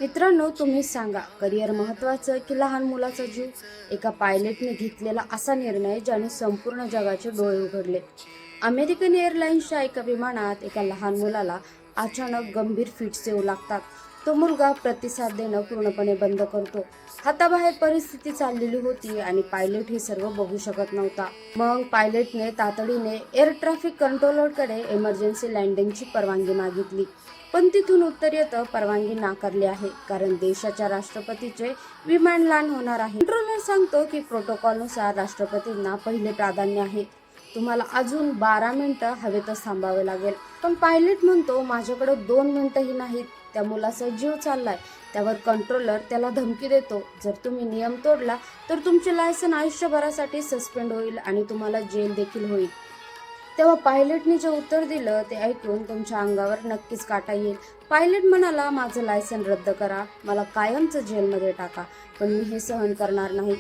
मित्रांनो, तुम्ही सांगा, करिअर महत्त्वाचं की लहान मुलाचा जीव? एका पायलटने घेतलेला असा निर्णय ज्याने संपूर्ण जगाचे डोळे उघडले. अमेरिकन एअरलाइन्सच्या एका विमानात एका लहान मुलाला अचानक गंभीर फिट्स येऊ लागतात. तो मुलगा प्रतिसाद देणं पूर्णपणे बंद करतो. हाताबाहेर परिस्थिती चाललेली होती आणि पायलट हे सर्व बघू शकत नव्हता. मग पायलटने तातडीने एअर ट्रॅफिक कंट्रोलरकडे इमर्जन्सी लँडिंगची परवानगी मागितली. पण तिथून उत्तर येतं, परवानगी नाकारली आहे, कारण देशाच्या राष्ट्रपतीचे विमान लँड होणार आहे. कंट्रोलर सांगतो की प्रोटोकॉलनुसार राष्ट्रपतींना पहिले प्राधान्य आहे. तुम्हाला अजून 12 मिनिटं हवेतच थांबावे लागेल. पण पायलट म्हणतो, माझ्याकडे 2 मिनिटंही नाहीत. त्या मुलाचा जीव चाललाय. त्यावर कंट्रोलर त्याला धमकी देतो, जर तुम्ही नियम तोडला तर तुमचे लायसन आयुष्यभरासाठी सस्पेंड होईल आणि तुम्हाला जेल देखील होईल. तेव्हा पायलटने जे उत्तर दिलं ते ऐकून तुमच्या अंगावर नक्कीच काटा येईल. पायलट म्हणाला, माझं लायसन रद्द करा, मला कायमचं जेलमध्ये टाका, पण मी हे सहन करणार नाही.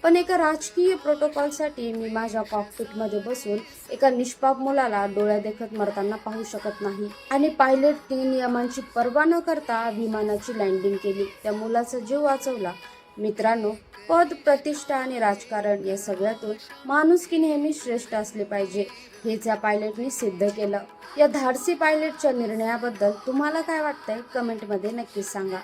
पण एका राजकीय प्रोटोकॉलसाठी मी माझ्या कॉकपिटमध्ये बसून एका निष्पाप मुलाला डोळ्या देखत मरताना पाहू शकत नाही. आणि पायलटने नियमांची पर्वा न करता विमानाची लँडिंग केली, त्या मुलाचा जीव वाचवला. मित्रांनो, पद, प्रतिष्ठा आणि राजकारण या सगळ्यातून माणुसकी नेहमी श्रेष्ठ असले पाहिजे, हेच या पायलटने सिद्ध केलं. या धाडसी पायलटच्या निर्णयाबद्दल तुम्हाला काय वाटतंय? कमेंटमध्ये नक्कीच सांगा.